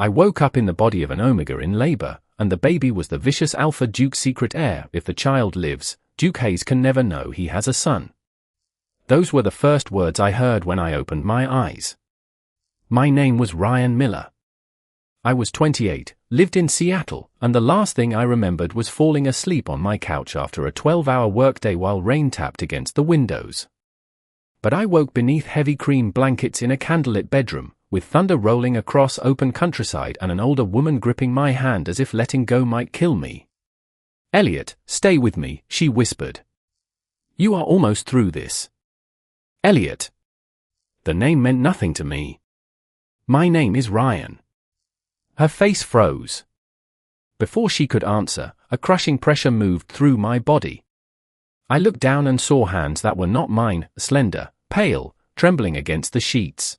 I woke up in the body of an Omega in labor, and the baby was the vicious Alpha Duke's secret heir. If the child lives, Duke Hayes can never know he has a son. Those were the first words I heard when I opened my eyes. My name was Ryan Miller. I was 28, lived in Seattle, and the last thing I remembered was falling asleep on my couch after a 12-hour workday while rain tapped against the windows. But I woke beneath heavy cream blankets in a candlelit bedroom, with thunder rolling across open countryside and an older woman gripping my hand as if letting go might kill me. "Elliot, stay with me," she whispered. "You are almost through this." Elliot. The name meant nothing to me. "My name is Ryan." Her face froze. Before she could answer, a crushing pressure moved through my body. I looked down and saw hands that were not mine, slender, pale, trembling against the sheets.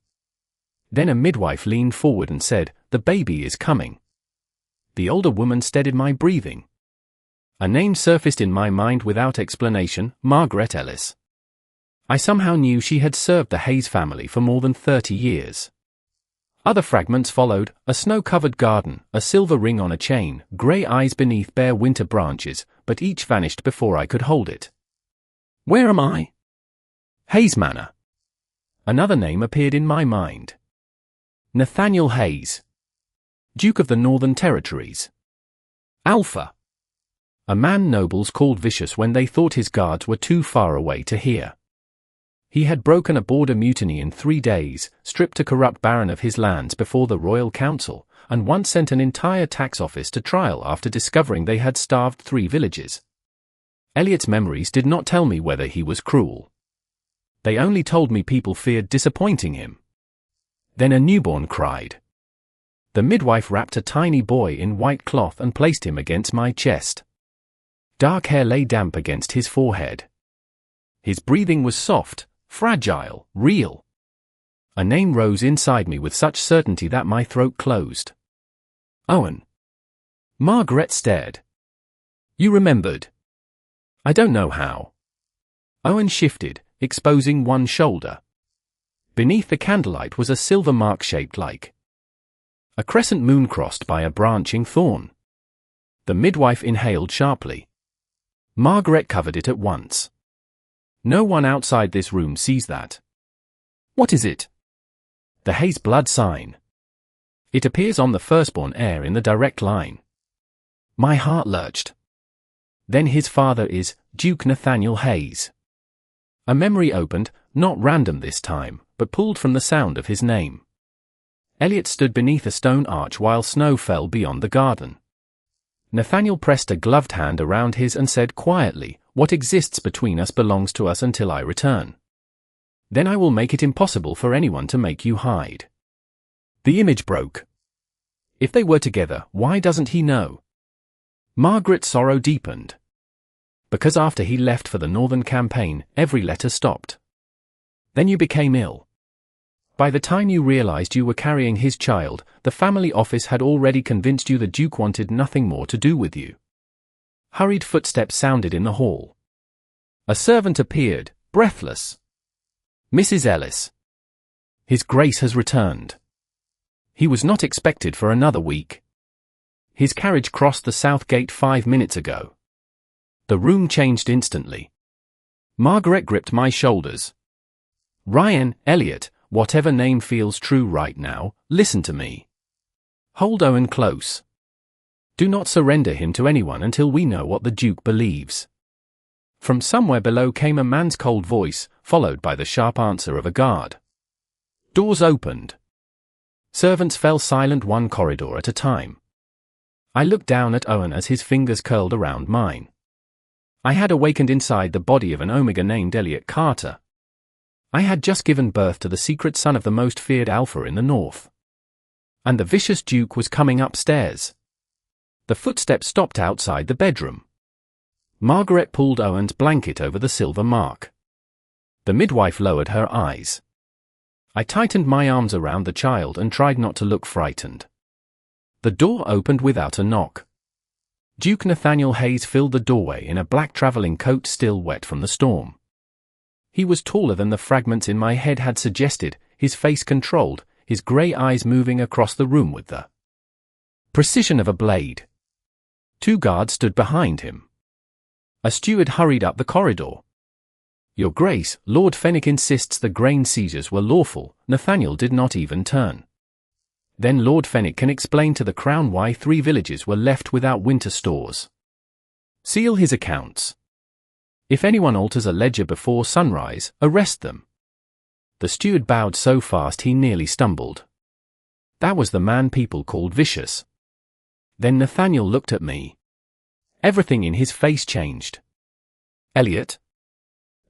Then a midwife leaned forward and said, "The baby is coming." The older woman steadied my breathing. A name surfaced in my mind without explanation: Margaret Ellis. I somehow knew she had served the Hayes family for more than 30 years. Other fragments followed: a snow-covered garden, a silver ring on a chain, grey eyes beneath bare winter branches, but each vanished before I could hold it. Where am I? Hayes Manor. Another name appeared in my mind. Nathaniel Hayes. Duke of the Northern Territories. Alpha. A man nobles called vicious when they thought his guards were too far away to hear. He had broken a border mutiny in 3 days, stripped a corrupt baron of his lands before the royal council, and once sent an entire tax office to trial after discovering they had starved 3 villages. Elliot's memories did not tell me whether he was cruel. They only told me people feared disappointing him. Then a newborn cried. The midwife wrapped a tiny boy in white cloth and placed him against my chest. Dark hair lay damp against his forehead. His breathing was soft, fragile, real. A name rose inside me with such certainty that my throat closed. Owen. Margaret stared. You remembered? I don't know how. Owen shifted, exposing one shoulder. Beneath the candlelight was a silver mark shaped like a crescent moon crossed by a branching thorn. The midwife inhaled sharply. Margaret covered it at once. No one outside this room sees that. What is it? The Hayes blood sign. It appears on the firstborn heir in the direct line. My heart lurched. Then his father is Duke Nathaniel Hayes. A memory opened, not random this time, but pulled from the sound of his name. Elliot stood beneath a stone arch while snow fell beyond the garden. Nathaniel pressed a gloved hand around his and said quietly, "What exists between us belongs to us until I return. Then I will make it impossible for anyone to make you hide." The image broke. If they were together, why doesn't he know? Margaret's sorrow deepened. Because after he left for the Northern campaign, every letter stopped. Then you became ill. By the time you realized you were carrying his child, the family office had already convinced you the Duke wanted nothing more to do with you. Hurried footsteps sounded in the hall. A servant appeared, breathless. "Mrs. Ellis. His Grace has returned." He was not expected for another week. His carriage crossed the south gate 5 minutes ago. The room changed instantly. Margaret gripped my shoulders. "Ryan, Elliot, whatever name feels true right now, listen to me. Hold Owen close. Do not surrender him to anyone until we know what the Duke believes." From somewhere below came a man's cold voice, followed by the sharp answer of a guard. Doors opened. Servants fell silent one corridor at a time. I looked down at Owen as his fingers curled around mine. I had awakened inside the body of an Omega named Elliot Carter. I had just given birth to the secret son of the most feared Alpha in the North. And the vicious Duke was coming upstairs. The footsteps stopped outside the bedroom. Margaret pulled Owen's blanket over the silver mark. The midwife lowered her eyes. I tightened my arms around the child and tried not to look frightened. The door opened without a knock. Duke Nathaniel Hayes filled the doorway in a black traveling coat still wet from the storm. He was taller than the fragments in my head had suggested, his face controlled, his grey eyes moving across the room with the Precision of a blade. 2 guards stood behind him. A steward hurried up the corridor. Your Grace, Lord Fenwick insists the grain seizures were lawful. Nathaniel did not even turn. Then Lord Fenwick can explain to the Crown why 3 villages were left without winter stores. Seal his accounts. If anyone alters a ledger before sunrise, arrest them. The steward bowed so fast he nearly stumbled. That was the man people called vicious. Then Nathaniel looked at me. Everything in his face changed. Elliot?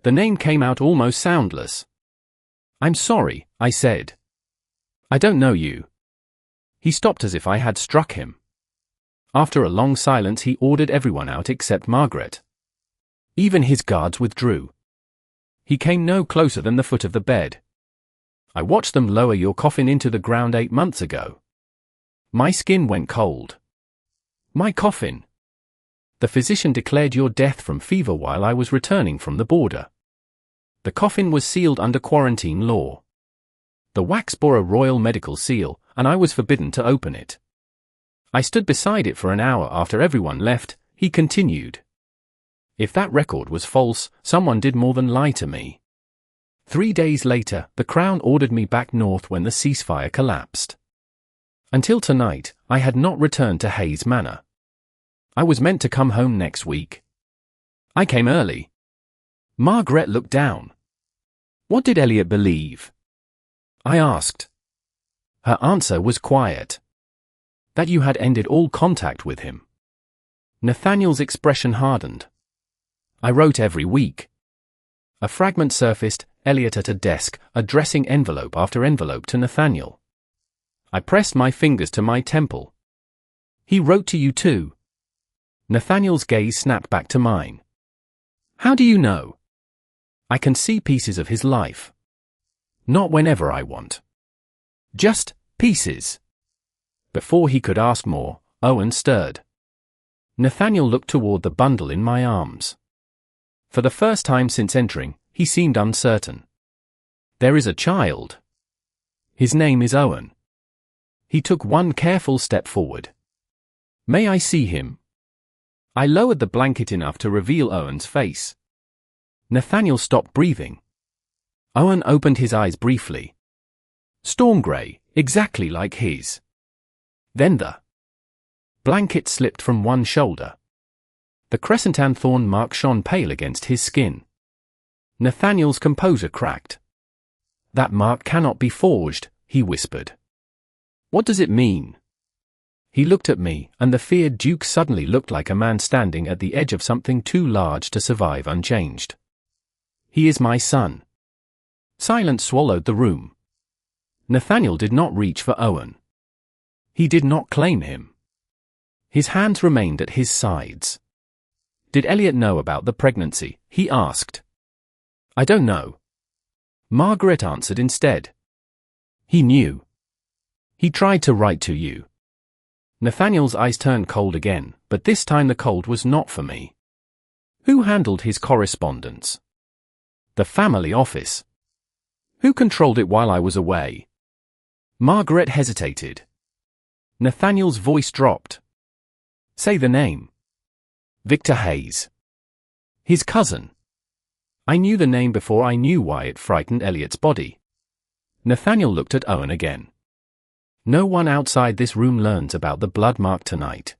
The name came out almost soundless. I'm sorry, I said. I don't know you. He stopped as if I had struck him. After a long silence he ordered everyone out except Margaret. Even his guards withdrew. He came no closer than the foot of the bed. I watched them lower your coffin into the ground 8 months ago. My skin went cold. My coffin. The physician declared your death from fever while I was returning from the border. The coffin was sealed under quarantine law. The wax bore a royal medical seal, and I was forbidden to open it. I stood beside it for an hour after everyone left, he continued. If that record was false, someone did more than lie to me. 3 days later, the Crown ordered me back north when the ceasefire collapsed. Until tonight, I had not returned to Hayes Manor. I was meant to come home next week. I came early. Margaret looked down. What did Elliot believe? I asked. Her answer was quiet. That you had ended all contact with him. Nathaniel's expression hardened. I wrote every week. A fragment surfaced, Elliot at a desk, addressing envelope after envelope to Nathaniel. I pressed my fingers to my temple. He wrote to you too. Nathaniel's gaze snapped back to mine. How do you know? I can see pieces of his life. Not whenever I want. Just pieces. Before he could ask more, Owen stirred. Nathaniel looked toward the bundle in my arms. For the first time since entering, he seemed uncertain. There is a child. His name is Owen. He took one careful step forward. May I see him? I lowered the blanket enough to reveal Owen's face. Nathaniel stopped breathing. Owen opened his eyes briefly. Storm grey, exactly like his. Then the blanket slipped from one shoulder. The crescent thorn mark shone pale against his skin. Nathaniel's composure cracked. That mark cannot be forged, he whispered. What does it mean? He looked at me, and the feared Duke suddenly looked like a man standing at the edge of something too large to survive unchanged. He is my son. Silence swallowed the room. Nathaniel did not reach for Owen. He did not claim him. His hands remained at his sides. Did Elliot know about the pregnancy? He asked. I don't know. Margaret answered instead. He knew. He tried to write to you. Nathaniel's eyes turned cold again, but this time the cold was not for me. Who handled his correspondence? The family office. Who controlled it while I was away? Margaret hesitated. Nathaniel's voice dropped. Say the name. Victor Hayes. His cousin. I knew the name before I knew why it frightened Elliot's body. Nathaniel looked at Owen again. No one outside this room learns about the blood mark tonight.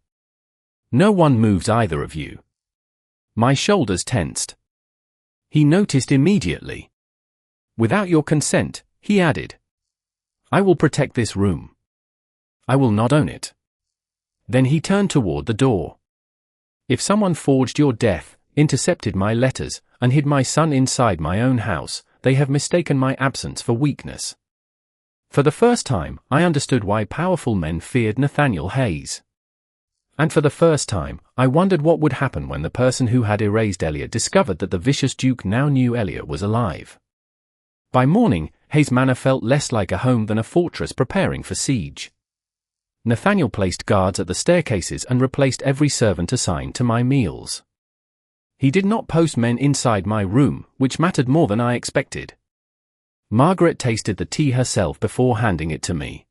No one moves either of you. My shoulders tensed. He noticed immediately. Without your consent, he added. I will protect this room. I will not own it. Then he turned toward the door. If someone forged your death, intercepted my letters, and hid my son inside my own house, they have mistaken my absence for weakness. For the first time, I understood why powerful men feared Nathaniel Hayes. And for the first time, I wondered what would happen when the person who had erased Elliot discovered that the vicious Duke now knew Elliot was alive. By morning, Hayes Manor felt less like a home than a fortress preparing for siege. Nathaniel placed guards at the staircases and replaced every servant assigned to my meals. He did not post men inside my room, which mattered more than I expected. Margaret tasted the tea herself before handing it to me.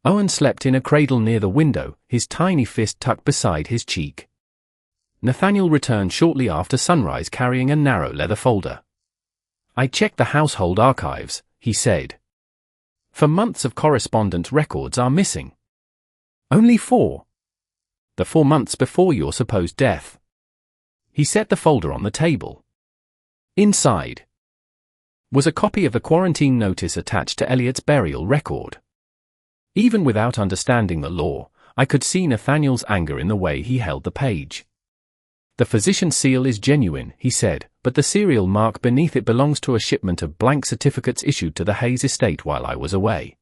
Owen slept in a cradle near the window, his tiny fist tucked beside his cheek. Nathaniel returned shortly after sunrise carrying a narrow leather folder. "I checked the household archives," he said. "For months of correspondence records are missing." "Only 4? The 4 months before your supposed death." He set the folder on the table. Inside was a copy of the quarantine notice attached to Elliot's burial record. Even without understanding the law, I could see Nathaniel's anger in the way he held the page. "The physician's seal is genuine," he said, "but the serial mark beneath it belongs to a shipment of blank certificates issued to the Hayes estate while I was away.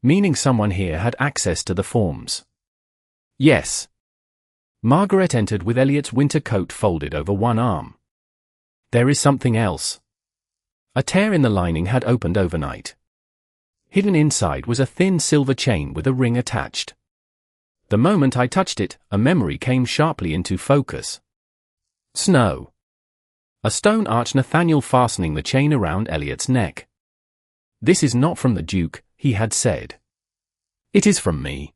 Meaning someone here had access to the forms." "Yes." Margaret entered with Elliot's winter coat folded over one arm. "There is something else." A tear in the lining had opened overnight. Hidden inside was a thin silver chain with a ring attached. The moment I touched it, a memory came sharply into focus. Snow. A stone arch, Nathaniel fastening the chain around Elliot's neck. "This is not from the Duke," he had said. "It is from me."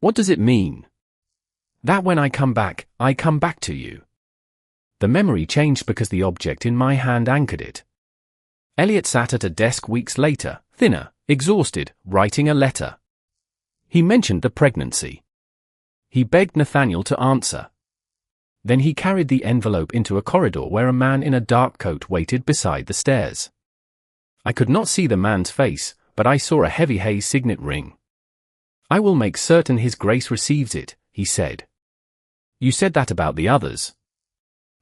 "What does it mean?" "That when I come back to you." The memory changed because the object in my hand anchored it. Elliot sat at a desk weeks later, thinner, exhausted, writing a letter. He mentioned the pregnancy. He begged Nathaniel to answer. Then he carried the envelope into a corridor where a man in a dark coat waited beside the stairs. I could not see the man's face, but I saw a heavy Hayes signet ring. "I will make certain His Grace receives it," he said. "You said that about the others."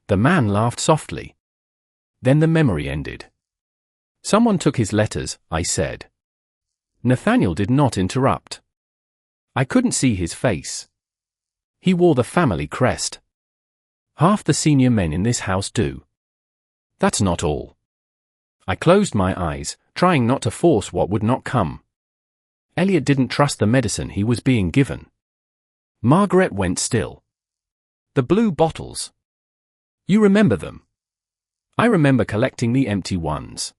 The man laughed softly. Then the memory ended. "Someone took his letters," I said. Nathaniel did not interrupt. I couldn't see his face. He wore the family crest. Half the senior men in this house do. That's not all. I closed my eyes, trying not to force what would not come. Elliot didn't trust the medicine he was being given. Margaret went still. "The blue bottles. You remember them?" "I remember collecting the empty ones."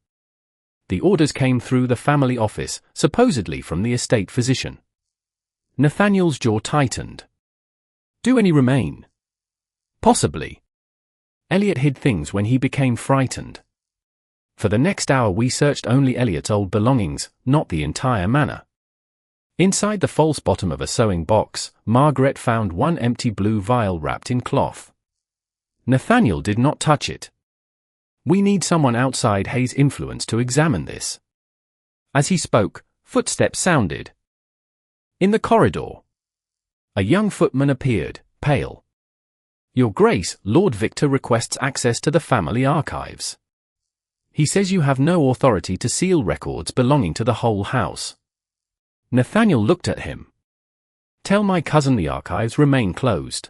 The orders came through the family office, supposedly from the estate physician. Nathaniel's jaw tightened. "Do any remain?" "Possibly." Elliot hid things when he became frightened. For the next hour we searched only Elliot's old belongings, not the entire manor. Inside the false bottom of a sewing box, Margaret found one empty blue vial wrapped in cloth. Nathaniel did not touch it. "We need someone outside Hayes' influence to examine this." As he spoke, footsteps sounded. In the corridor, a young footman appeared, pale. "Your Grace, Lord Victor requests access to the family archives. He says you have no authority to seal records belonging to the whole house." Nathaniel looked at him. "Tell my cousin the archives remain closed."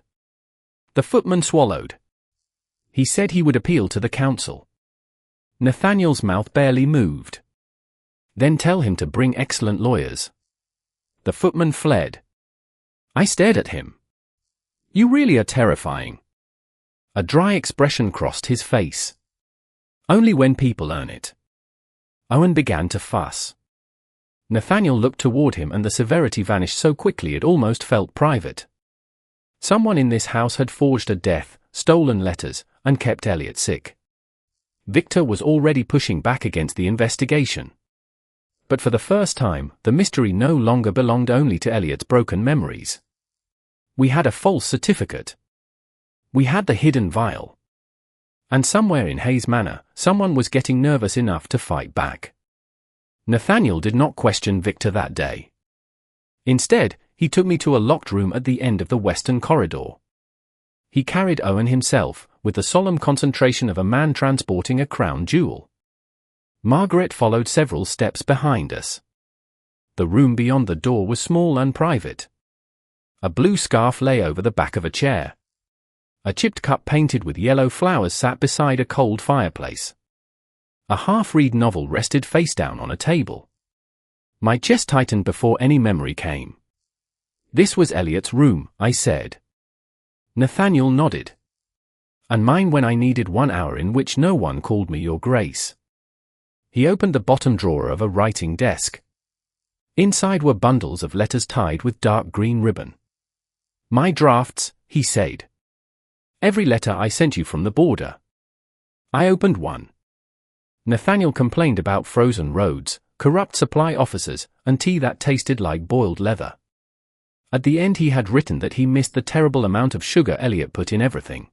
The footman swallowed. He said he would appeal to the council. Nathaniel's mouth barely moved. "Then tell him to bring excellent lawyers." The footman fled. I stared at him. "You really are terrifying." A dry expression crossed his face. "Only when people earn it." Owen began to fuss. Nathaniel looked toward him and the severity vanished so quickly it almost felt private. Someone in this house had forged a death, stolen letters, and kept Elliot sick. Victor was already pushing back against the investigation. But for the first time, the mystery no longer belonged only to Elliot's broken memories. We had a false certificate. We had the hidden vial. And somewhere in Hayes Manor, someone was getting nervous enough to fight back. Nathaniel did not question Victor that day. Instead, he took me to a locked room at the end of the western corridor. He carried Owen himself, with the solemn concentration of a man transporting a crown jewel. Margaret followed several steps behind us. The room beyond the door was small and private. A blue scarf lay over the back of a chair. A chipped cup painted with yellow flowers sat beside a cold fireplace. A half-read novel rested face down on a table. My chest tightened before any memory came. "This was Elliot's room," I said. Nathaniel nodded. "And mine when I needed 1 hour in which no one called me Your Grace." He opened the bottom drawer of a writing desk. Inside were bundles of letters tied with dark green ribbon. "My drafts," he said. "Every letter I sent you from the border." I opened one. Nathaniel complained about frozen roads, corrupt supply officers, and tea that tasted like boiled leather. At the end he had written that he missed the terrible amount of sugar Elliot put in everything.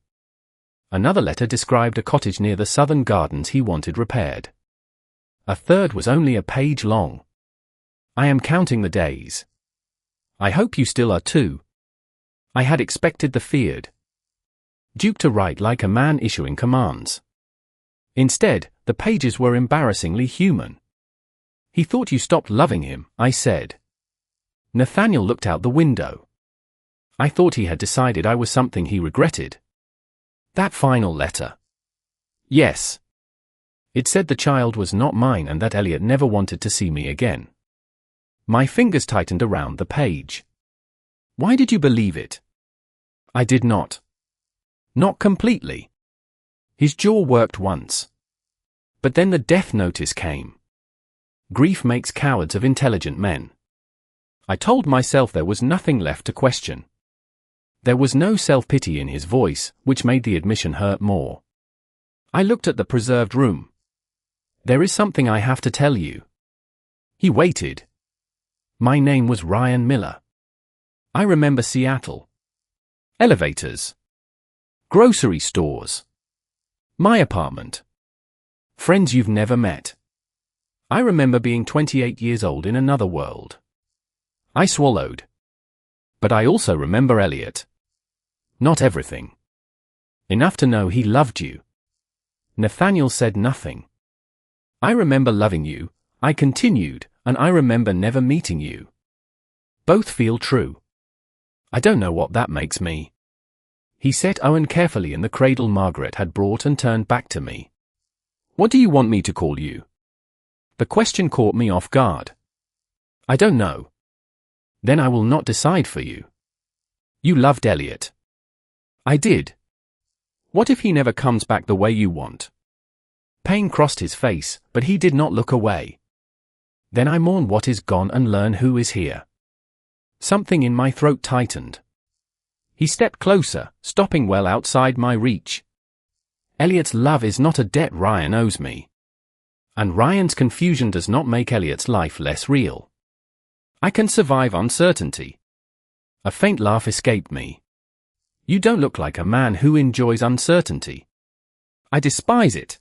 Another letter described a cottage near the southern gardens he wanted repaired. A third was only a page long. "I am counting the days. I hope you still are too." I had expected the feared Duke to write like a man issuing commands. Instead, the pages were embarrassingly human. "He thought you stopped loving him," I said. Nathaniel looked out the window. I thought he had decided I was something he regretted. That final letter. Yes. It said the child was not mine and that Elliot never wanted to see me again. My fingers tightened around the page. "Why did you believe it?" "I did not." "Not completely." His jaw worked once. But then the death notice came. Grief makes cowards of intelligent men. I told myself there was nothing left to question. There was no self-pity in his voice, which made the admission hurt more. I looked at the preserved room. "There is something I have to tell you." He waited. My name was Ryan Miller. I remember Seattle. Elevators. Grocery stores. My apartment. Friends you've never met. I remember being 28 years old in another world. I swallowed. But I also remember Elliot. Not everything. Enough to know he loved you. Nathaniel said nothing. "I remember loving you," I continued, "and I remember never meeting you. Both feel true. I don't know what that makes me." He set Owen carefully in the cradle Margaret had brought and turned back to me. "What do you want me to call you?" The question caught me off guard. "I don't know." "Then I will not decide for you." "You loved Elliot." "I did." "What if he never comes back the way you want?" Pain crossed his face, but he did not look away. "Then I mourn what is gone and learn who is here." Something in my throat tightened. He stepped closer, stopping well outside my reach. "Elliot's love is not a debt Ryan owes me. And Ryan's confusion does not make Elliot's life less real. I can survive uncertainty." A faint laugh escaped me. "You don't look like a man who enjoys uncertainty." "I despise it."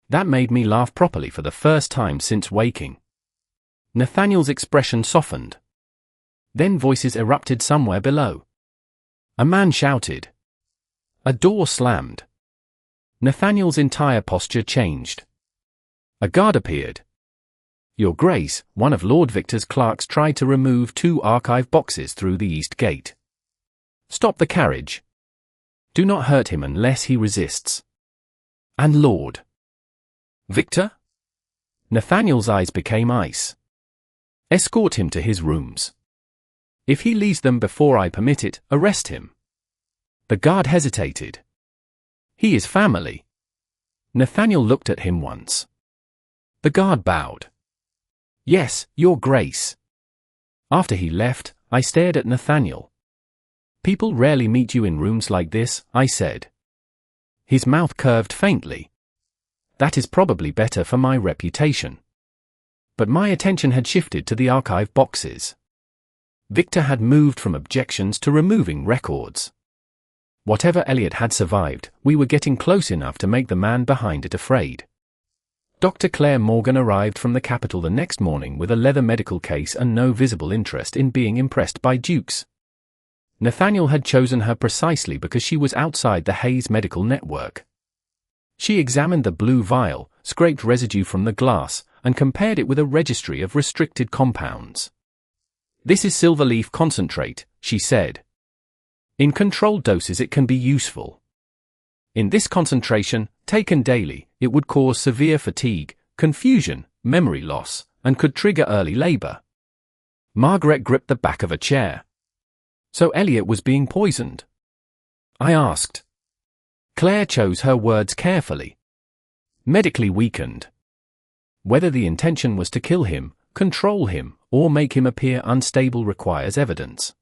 That made me laugh properly for the first time since waking. Nathaniel's expression softened. Then voices erupted somewhere below. A man shouted. A door slammed. Nathaniel's entire posture changed. A guard appeared. "Your Grace," one of Lord Victor's clerks tried to remove 2 archive boxes through the east gate. "Stop the carriage. Do not hurt him unless he resists." "And Lord Victor?" Nathaniel's eyes became ice. "Escort him to his rooms. If he leaves them before I permit it, arrest him." The guard hesitated. "He is family." Nathaniel looked at him once. The guard bowed. "Yes, Your Grace." After he left, I stared at Nathaniel. "People rarely meet you in rooms like this," I said. His mouth curved faintly. "That is probably better for my reputation." But my attention had shifted to the archive boxes. Victor had moved from objections to removing records. Whatever Elliot had survived, we were getting close enough to make the man behind it afraid. Dr. Claire Morgan arrived from the capital the next morning with a leather medical case and no visible interest in being impressed by dukes. Nathaniel had chosen her precisely because she was outside the Hayes medical network. She examined the blue vial, scraped residue from the glass, and compared it with a registry of restricted compounds. "This is silverleaf concentrate," she said. "In controlled doses it can be useful. In this concentration, taken daily, it would cause severe fatigue, confusion, memory loss, and could trigger early labor." Margaret gripped the back of a chair. "So Elliot was being poisoned?" I asked. Claire chose her words carefully. "Medically weakened. Whether the intention was to kill him, control him, or make him appear unstable requires evidence.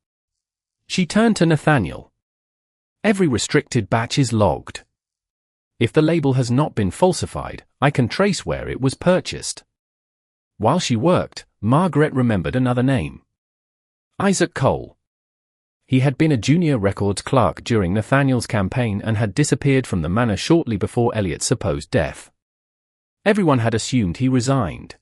She turned to Nathaniel. Every restricted batch is logged. If the label has not been falsified, I can trace where it was purchased. While she worked, Margaret remembered another name. Isaac Cole. He had been a junior records clerk during Nathaniel's campaign and had disappeared from the manor shortly before Elliot's supposed death. Everyone had assumed he resigned.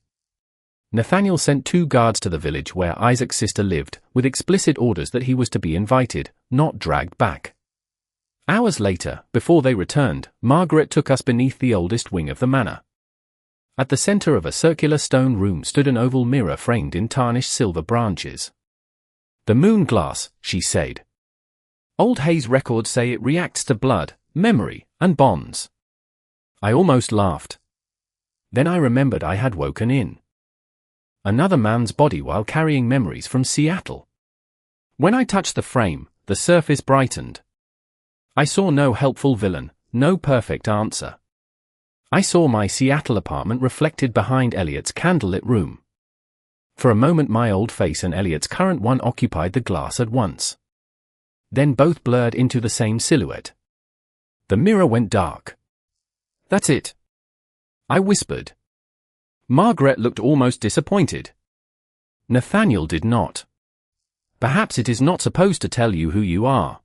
Nathaniel sent 2 guards to the village where Isaac's sister lived, with explicit orders that he was to be invited, not dragged back. Hours later, before they returned, Margaret took us beneath the oldest wing of the manor. At the center of a circular stone room stood an oval mirror framed in tarnished silver branches. "The moon glass," she said. "Old Hayes records say it reacts to blood, memory, and bonds." I almost laughed. Then I remembered I had woken in another man's body while carrying memories from Seattle. When I touched the frame, the surface brightened. I saw no helpful villain, no perfect answer. I saw my Seattle apartment reflected behind Elliot's candlelit room. For a moment my old face and Elliot's current one occupied the glass at once. Then both blurred into the same silhouette. The mirror went dark. "That's it," I whispered. Margaret looked almost disappointed. Nathaniel did not. "Perhaps it is not supposed to tell you who you are."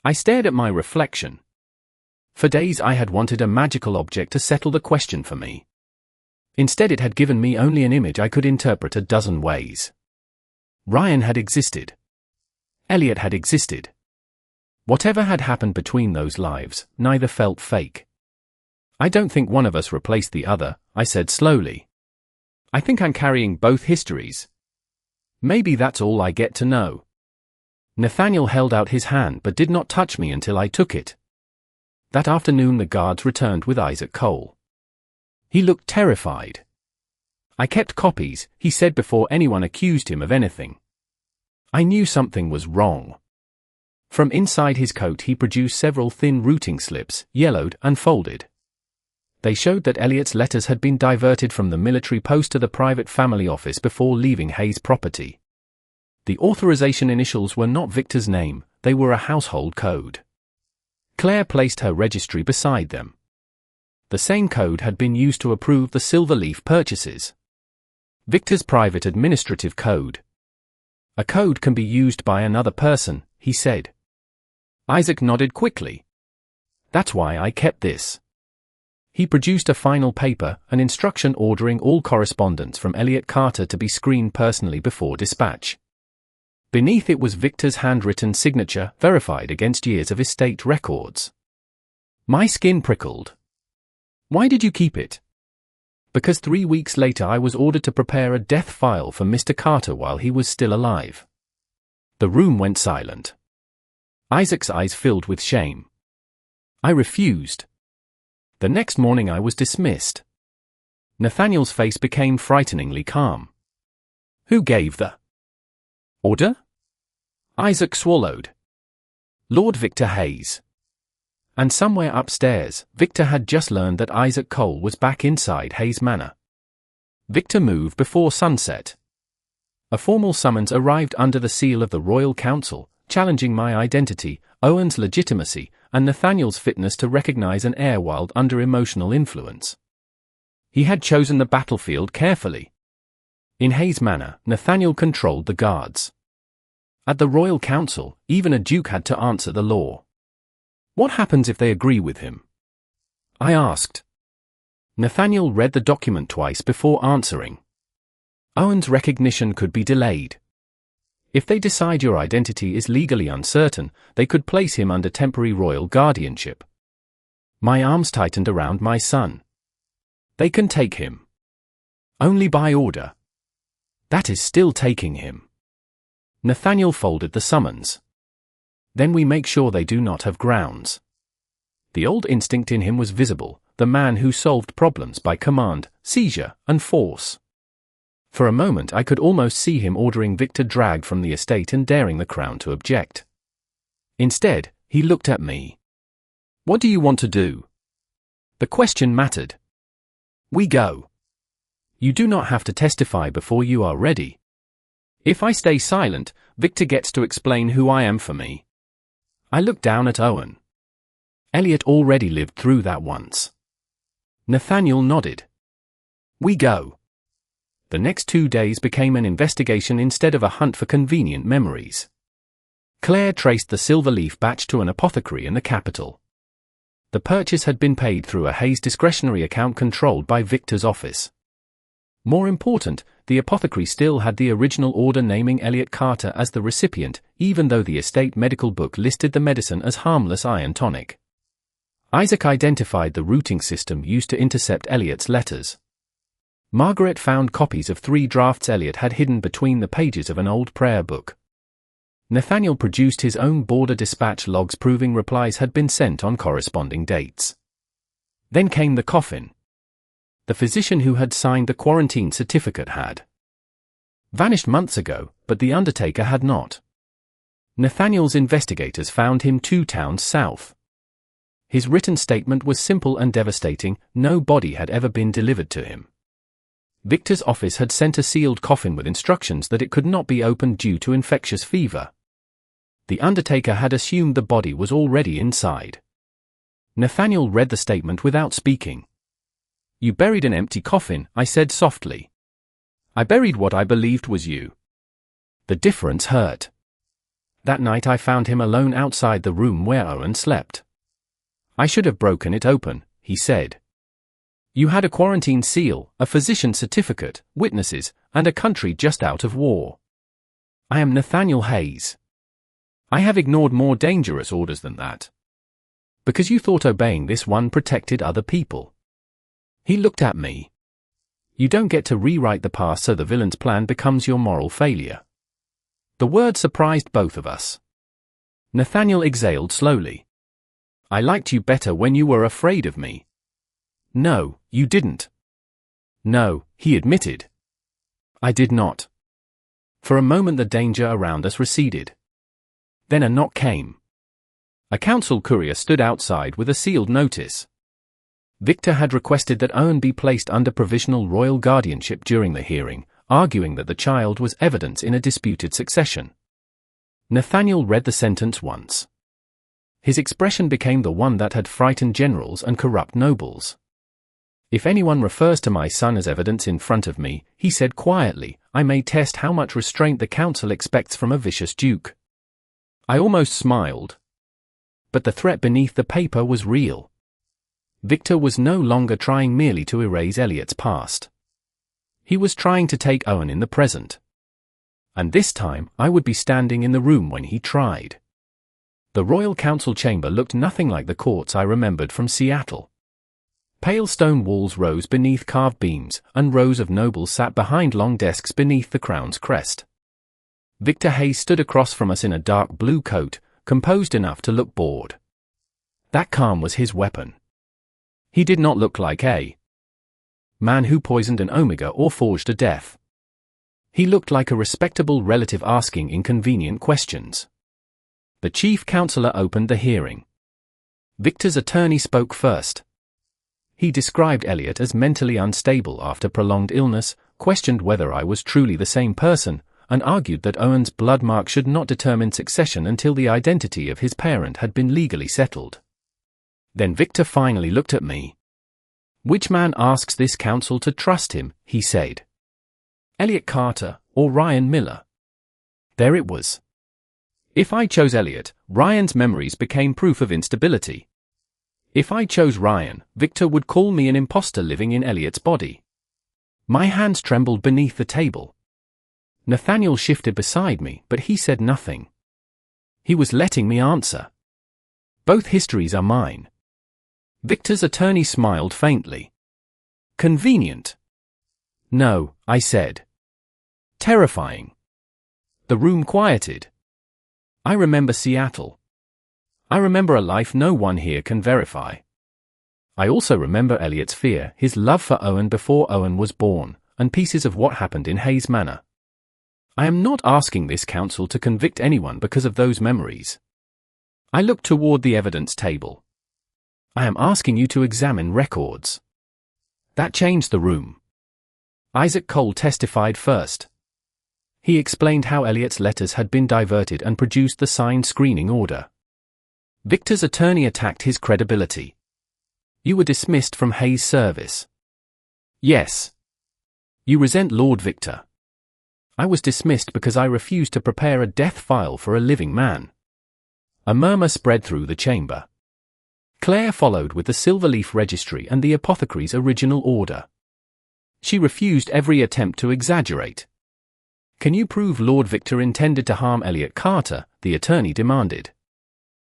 I stared at my reflection. For days I had wanted a magical object to settle the question for me. Instead it had given me only an image I could interpret a dozen ways. Ryan had existed. Elliot had existed. Whatever had happened between those lives, neither felt fake. "I don't think one of us replaced the other," I said slowly. "I think I'm carrying both histories. Maybe that's all I get to know." Nathaniel held out his hand but did not touch me until I took it. That afternoon the guards returned with Isaac Cole. He looked terrified. "I kept copies," he said before anyone accused him of anything. I knew something was wrong. From inside his coat he produced several thin routing slips, yellowed and folded. They showed that Elliot's letters had been diverted from the military post to the private family office before leaving Hayes' property. The authorization initials were not Victor's name, they were a household code. Claire placed her registry beside them. The same code had been used to approve the Silverleaf purchases. Victor's private administrative code. "A code can be used by another person," he said. Isaac nodded quickly. "That's why I kept this." He produced a final paper, an instruction ordering all correspondence from Elliot Carter to be screened personally before dispatch. Beneath it was Victor's handwritten signature, verified against years of estate records. My skin prickled. "Why did you keep it?" "Because 3 weeks later I was ordered to prepare a death file for Mr. Carter while he was still alive." The room went silent. Isaac's eyes filled with shame. I refused. The next morning I was dismissed. Nathaniel's face became frighteningly calm. "Who gave the order?" Isaac swallowed. "Lord Victor Hayes." And somewhere upstairs, Victor had just learned that Isaac Cole was back inside Hayes Manor. Victor moved before sunset. A formal summons arrived under the seal of the Royal Council, challenging my identity, Owen's legitimacy, and Nathaniel's fitness to recognize an heir while under emotional influence. He had chosen the battlefield carefully. In Hayes Manor, Nathaniel controlled the guards. At the Royal Council, even a duke had to answer the law. What happens if they agree with him? I asked. Nathaniel read the document twice before answering. Owen's recognition could be delayed. If they decide your identity is legally uncertain, they could place him under temporary royal guardianship. My arms tightened around my son. They can take him. Only by order. That is still taking him. Nathaniel folded the summons. Then we make sure they do not have grounds. The old instinct in him was visible, the man who solved problems by command, seizure, and force. For a moment I could almost see him ordering Victor dragged from the estate and daring the crown to object. Instead, he looked at me. What do you want to do? The question mattered. We go. You do not have to testify before you are ready. If I stay silent, Victor gets to explain who I am for me. I looked down at Owen. Elliot already lived through that once. Nathaniel nodded. We go. The next 2 days became an investigation instead of a hunt for convenient memories. Claire traced the silver leaf batch to an apothecary in the capital. The purchase had been paid through a Hayes discretionary account controlled by Victor's office. More important, the apothecary still had the original order naming Elliot Carter as the recipient, even though the estate medical book listed the medicine as harmless iron tonic. Isaac identified the routing system used to intercept Elliot's letters. Margaret found copies of 3 drafts Elliot had hidden between the pages of an old prayer book. Nathaniel produced his own border dispatch logs proving replies had been sent on corresponding dates. Then came the coffin. The physician who had signed the quarantine certificate had vanished months ago, but the undertaker had not. Nathaniel's investigators found him 2 towns south. His written statement was simple and devastating: no body had ever been delivered to him. Victor's office had sent a sealed coffin with instructions that it could not be opened due to infectious fever. The undertaker had assumed the body was already inside. Nathaniel read the statement without speaking. You buried an empty coffin, I said softly. I buried what I believed was you. The difference hurt. That night I found him alone outside the room where Owen slept. I should have broken it open, he said. You had a quarantine seal, a physician's certificate, witnesses, and a country just out of war. I am Nathaniel Hayes. I have ignored more dangerous orders than that. Because you thought obeying this one protected other people. He looked at me. You don't get to rewrite the past so the villain's plan becomes your moral failure. The word surprised both of us. Nathaniel exhaled slowly. I liked you better when you were afraid of me. No, you didn't. No, he admitted. I did not. For a moment the danger around us receded. Then a knock came. A council courier stood outside with a sealed notice. Victor had requested that Owen be placed under provisional royal guardianship during the hearing, arguing that the child was evidence in a disputed succession. Nathaniel read the sentence once. His expression became the one that had frightened generals and corrupt nobles. If anyone refers to my son as evidence in front of me, he said quietly, I may test how much restraint the council expects from a vicious duke. I almost smiled. But the threat beneath the paper was real. Victor was no longer trying merely to erase Elliot's past. He was trying to take Owen in the present. And this time, I would be standing in the room when he tried. The Royal Council chamber looked nothing like the courts I remembered from Seattle. Pale stone walls rose beneath carved beams, and rows of nobles sat behind long desks beneath the crown's crest. Victor Hayes stood across from us in a dark blue coat, composed enough to look bored. That calm was his weapon. He did not look like a man who poisoned an Omega or forged a death. He looked like a respectable relative asking inconvenient questions. The chief counselor opened the hearing. Victor's attorney spoke first. He described Elliot as mentally unstable after prolonged illness, questioned whether I was truly the same person, and argued that Owen's blood mark should not determine succession until the identity of his parent had been legally settled. Then Victor finally looked at me. Which man asks this council to trust him, he said. Elliot Carter, or Ryan Miller? There it was. If I chose Elliot, Ryan's memories became proof of instability. If I chose Ryan, Victor would call me an imposter living in Elliot's body. My hands trembled beneath the table. Nathaniel shifted beside me, but he said nothing. He was letting me answer. Both histories are mine. Victor's attorney smiled faintly. Convenient. No, I said. Terrifying. The room quieted. I remember Seattle. I remember a life no one here can verify. I also remember Elliot's fear, his love for Owen before Owen was born, and pieces of what happened in Hayes Manor. I am not asking this council to convict anyone because of those memories. I looked toward the evidence table. I am asking you to examine records. That changed the room. Isaac Cole testified first. He explained how Elliot's letters had been diverted and produced the signed screening order. Victor's attorney attacked his credibility. You were dismissed from Hayes' service. Yes. You resent Lord Victor. I was dismissed because I refused to prepare a death file for a living man. A murmur spread through the chamber. Claire followed with the Silverleaf Registry and the apothecary's original order. She refused every attempt to exaggerate. Can you prove Lord Victor intended to harm Elliot Carter? The attorney demanded.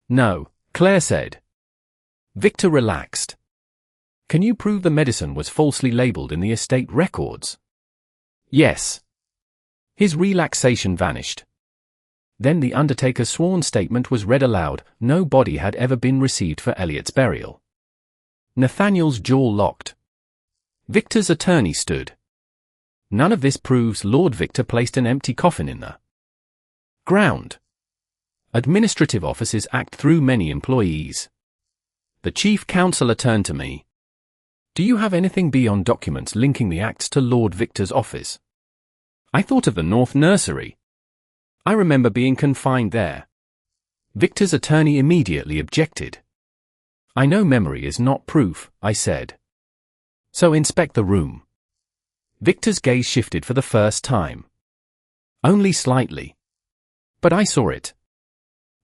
No, Claire said. Victor relaxed. Can you prove the medicine was falsely labeled in the estate records? Yes. His relaxation vanished. Then the undertaker's sworn statement was read aloud. No body had ever been received for Elliot's burial. Nathaniel's jaw locked. Victor's attorney stood. None of this proves Lord Victor placed an empty coffin in the ground. Administrative offices act through many employees. The chief counsellor turned to me. Do you have anything beyond documents linking the acts to Lord Victor's office? I thought of the North Nursery. I remember being confined there. Victor's attorney immediately objected. I know memory is not proof, I said. So inspect the room. Victor's gaze shifted for the first time. Only slightly. But I saw it.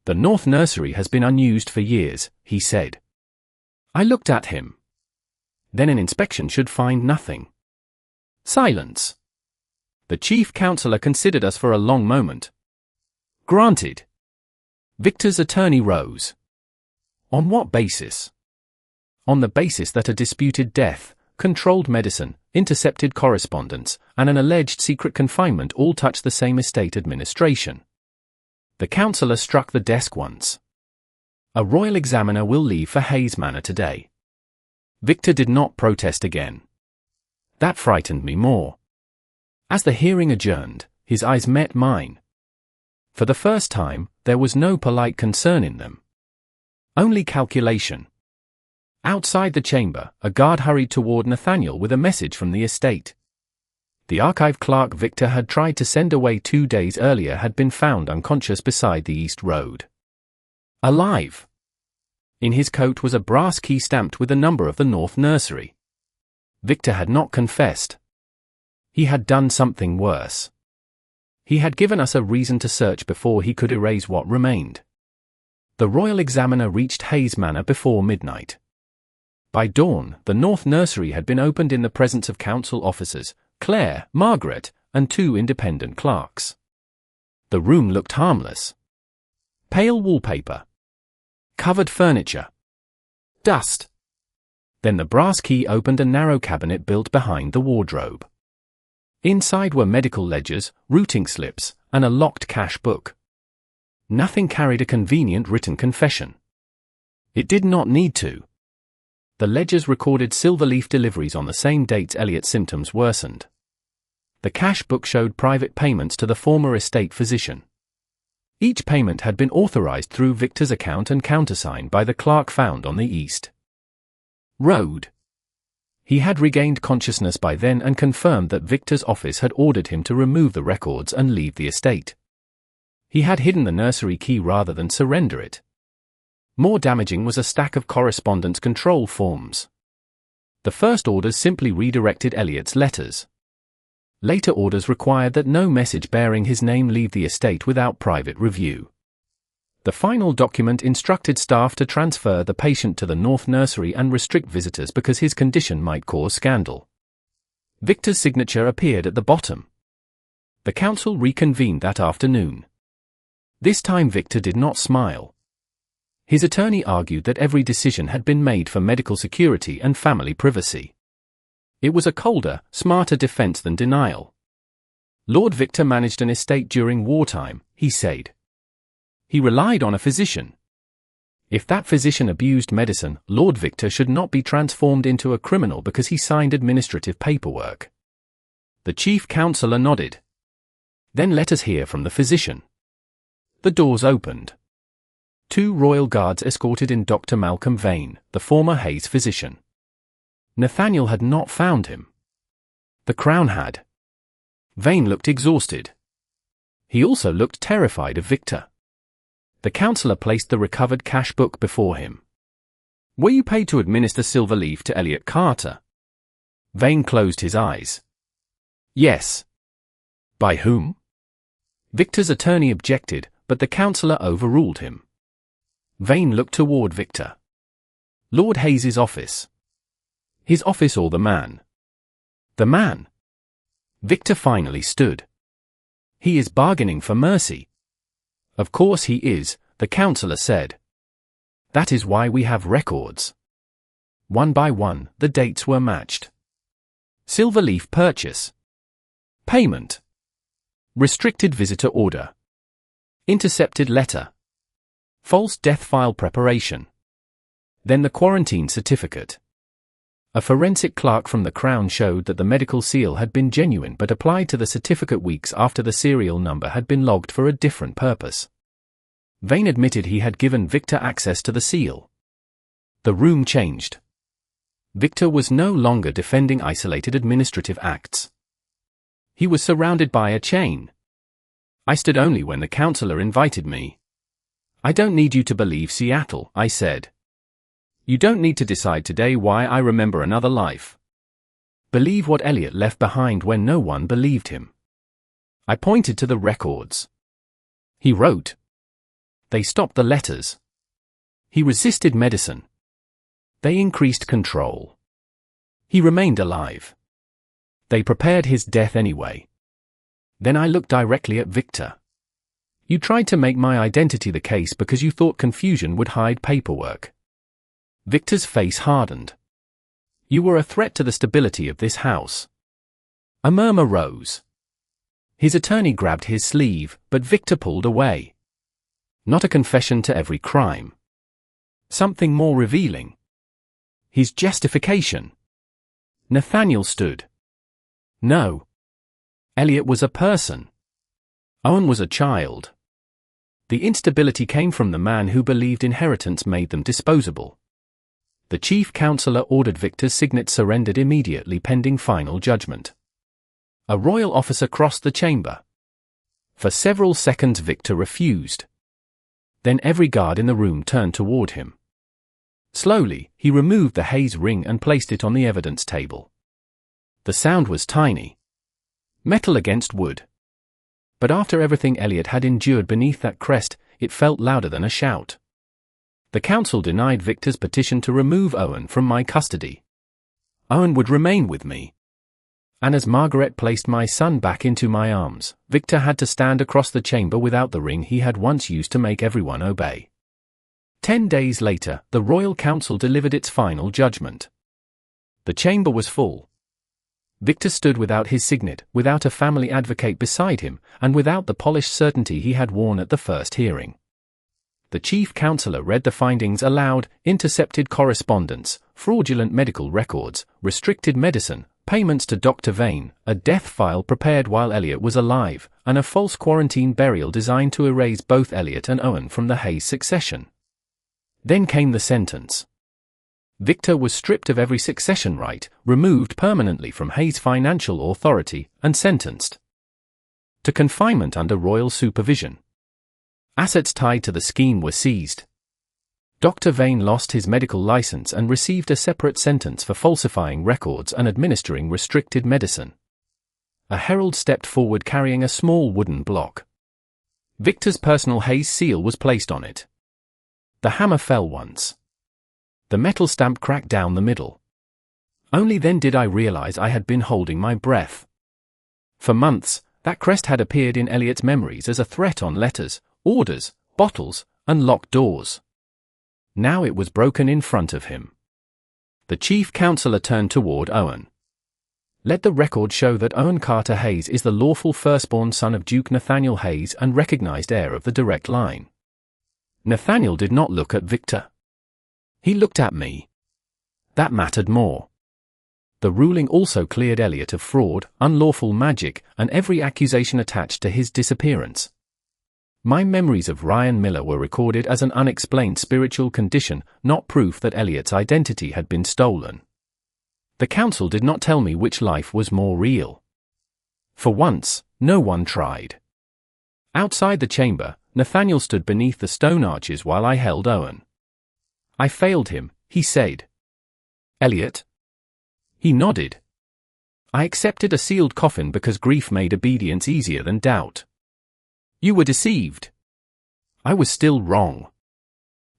The North Nursery has been unused for years, he said. I looked at him. Then an inspection should find nothing. Silence. The chief counsellor considered us for a long moment. Granted. Victor's attorney rose. On what basis? On the basis that a disputed death, controlled medicine, intercepted correspondence, and an alleged secret confinement all touch the same estate administration. The counsellor struck the desk once. A royal examiner will leave for Hayes Manor today. Victor did not protest again. That frightened me more. As the hearing adjourned, his eyes met mine. For the first time, there was no polite concern in them. Only calculation. Outside the chamber, a guard hurried toward Nathaniel with a message from the estate. The archive clerk Victor had tried to send away 2 days earlier had been found unconscious beside the East Road. Alive. In his coat was a brass key stamped with the number of the North Nursery. Victor had not confessed. He had done something worse. He had given us a reason to search before he could erase what remained. The royal examiner reached Hayes Manor before midnight. By dawn, the North Nursery had been opened in the presence of council officers, Claire, Margaret, and 2 independent clerks. The room looked harmless. Pale wallpaper. Covered furniture. Dust. Then the brass key opened a narrow cabinet built behind the wardrobe. Inside were medical ledgers, routing slips, and a locked cash book. Nothing carried a convenient written confession. It did not need to. The ledgers recorded Silverleaf deliveries on the same dates Elliot's symptoms worsened. The cash book showed private payments to the former estate physician. Each payment had been authorized through Victor's account and countersigned by the clerk found on the East Road. He had regained consciousness by then and confirmed that Victor's office had ordered him to remove the records and leave the estate. He had hidden the nursery key rather than surrender it. More damaging was a stack of correspondence control forms. The first orders simply redirected Elliot's letters. Later orders required that no message bearing his name leave the estate without private review. The final document instructed staff to transfer the patient to the North Nursery and restrict visitors because his condition might cause scandal. Victor's signature appeared at the bottom. The council reconvened that afternoon. This time Victor did not smile. His attorney argued that every decision had been made for medical security and family privacy. It was a colder, smarter defense than denial. Lord Victor managed an estate during wartime, he said. He relied on a physician. If that physician abused medicine, Lord Victor should not be transformed into a criminal because he signed administrative paperwork. The chief counsellor nodded. Then let us hear from the physician. The doors opened. 2 royal guards escorted in Dr. Malcolm Vane, the former Hayes physician. Nathaniel had not found him. The crown had. Vane looked exhausted. He also looked terrified of Victor. The counselor placed the recovered cash book before him. Were you paid to administer Silverleaf to Elliot Carter? Vane closed his eyes. Yes. By whom? Victor's attorney objected, but the counselor overruled him. Vane looked toward Victor. Lord Hayes's office. His office or the man? The man. Victor finally stood. He is bargaining for mercy. Of course he is, the counselor said. That is why we have records. One by one, the dates were matched. Silverleaf purchase. Payment. Restricted visitor order. Intercepted letter. False death file preparation. Then the quarantine certificate. A forensic clerk from the Crown showed that the medical seal had been genuine but applied to the certificate weeks after the serial number had been logged for a different purpose. Vane admitted he had given Victor access to the seal. The room changed. Victor was no longer defending isolated administrative acts. He was surrounded by a chain. I stood only when the counselor invited me. I don't need you to believe Seattle, I said. You don't need to decide today why I remember another life. Believe what Elliot left behind when no one believed him. I pointed to the records. He wrote. They stopped the letters. He resisted medicine. They increased control. He remained alive. They prepared his death anyway. Then I looked directly at Victor. You tried to make my identity the case because you thought confusion would hide paperwork. Victor's face hardened. You were a threat to the stability of this house. A murmur rose. His attorney grabbed his sleeve, but Victor pulled away. Not a confession to every crime. Something more revealing. His justification. Nathaniel stood. No. Elliot was a person. Owen was a child. The instability came from the man who believed inheritance made them disposable. The chief counselor ordered Victor's signet surrendered immediately pending final judgment. A royal officer crossed the chamber. For several seconds Victor refused. Then every guard in the room turned toward him. Slowly, he removed the Hayes ring and placed it on the evidence table. The sound was tiny. Metal against wood. But after everything Elliot had endured beneath that crest, it felt louder than a shout. The council denied Victor's petition to remove Owen from my custody. Owen would remain with me. And as Margaret placed my son back into my arms, Victor had to stand across the chamber without the ring he had once used to make everyone obey. 10 days later, the Royal Council delivered its final judgment. The chamber was full. Victor stood without his signet, without a family advocate beside him, and without the polished certainty he had worn at the first hearing. The chief counselor read the findings aloud: intercepted correspondence, fraudulent medical records, restricted medicine, payments to Dr. Vane, a death file prepared while Elliot was alive, and a false quarantine burial designed to erase both Elliot and Owen from the Hayes succession. Then came the sentence. Victor was stripped of every succession right, removed permanently from Hayes' financial authority, and sentenced to confinement under royal supervision. Assets tied to the scheme were seized. Dr. Vane lost his medical license and received a separate sentence for falsifying records and administering restricted medicine. A herald stepped forward carrying a small wooden block. Victor's personal Hayes seal was placed on it. The hammer fell once. The metal stamp cracked down the middle. Only then did I realize I had been holding my breath. For months, that crest had appeared in Elliot's memories as a threat on letters, orders, bottles, and locked doors. Now it was broken in front of him. The chief counselor turned toward Owen. Let the record show that Owen Carter Hayes is the lawful firstborn son of Duke Nathaniel Hayes and recognized heir of the direct line. Nathaniel did not look at Victor. He looked at me. That mattered more. The ruling also cleared Elliot of fraud, unlawful magic, and every accusation attached to his disappearance. My memories of Ryan Miller were recorded as an unexplained spiritual condition, not proof that Elliot's identity had been stolen. The council did not tell me which life was more real. For once, no one tried. Outside the chamber, Nathaniel stood beneath the stone arches while I held Owen. "I failed him," he said. "Elliot?" He nodded. "I accepted a sealed coffin because grief made obedience easier than doubt." "You were deceived." "I was still wrong."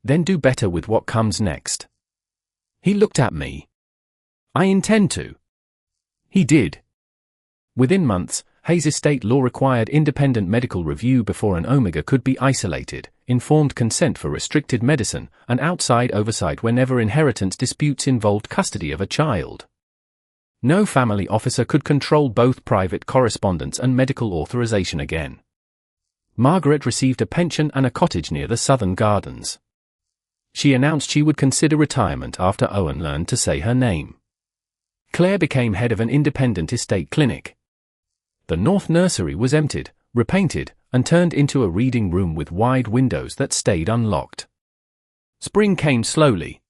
"Then do better with what comes next." He looked at me. "I intend to." He did. Within months, Hayes estate law required independent medical review before an Omega could be isolated, informed consent for restricted medicine, and outside oversight whenever inheritance disputes involved custody of a child. No family officer could control both private correspondence and medical authorization again. Margaret received a pension and a cottage near the Southern Gardens. She announced she would consider retirement after Owen learned to say her name. Claire became head of an independent estate clinic. The North Nursery was emptied, repainted, and turned into a reading room with wide windows that stayed unlocked. Spring came slowly.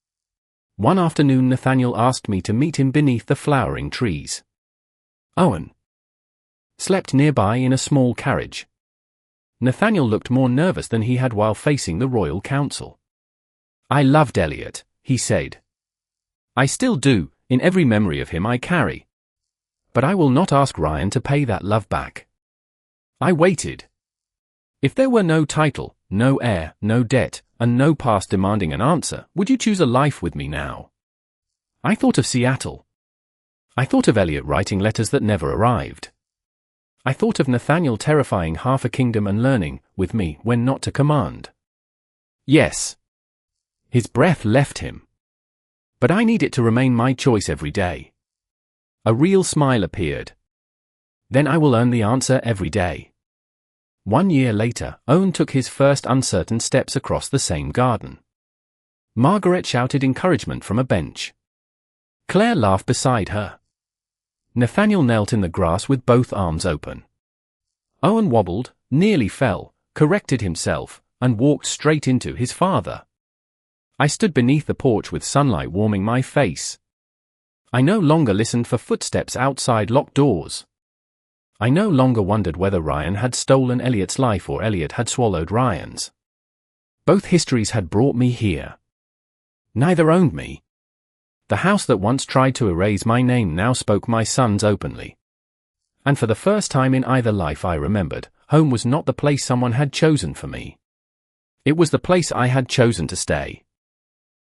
One afternoon Nathaniel asked me to meet him beneath the flowering trees. Owen slept nearby in a small carriage. Nathaniel looked more nervous than he had while facing the Royal Council. "I loved Elliot," he said. "I still do, in every memory of him I carry. But I will not ask Ryan to pay that love back." I waited. "If there were no title, no heir, no debt, and no past demanding an answer, would you choose a life with me now?" I thought of Seattle. I thought of Elliot writing letters that never arrived. I thought of Nathaniel terrifying half a kingdom and learning, with me, when not to command. Yes. His breath left him. But I need it to remain my choice every day. A real smile appeared. Then I will earn the answer every day. 1 year later, Owen took his first uncertain steps across the same garden. Margaret shouted encouragement from a bench. Claire laughed beside her. Nathaniel knelt in the grass with both arms open. Owen wobbled, nearly fell, corrected himself, and walked straight into his father. I stood beneath the porch with sunlight warming my face. I no longer listened for footsteps outside locked doors. I no longer wondered whether Ryan had stolen Elliot's life or Elliot had swallowed Ryan's. Both histories had brought me here. Neither owned me. The house that once tried to erase my name now spoke my sons openly. And for the first time in either life I remembered, home was not the place someone had chosen for me. It was the place I had chosen to stay.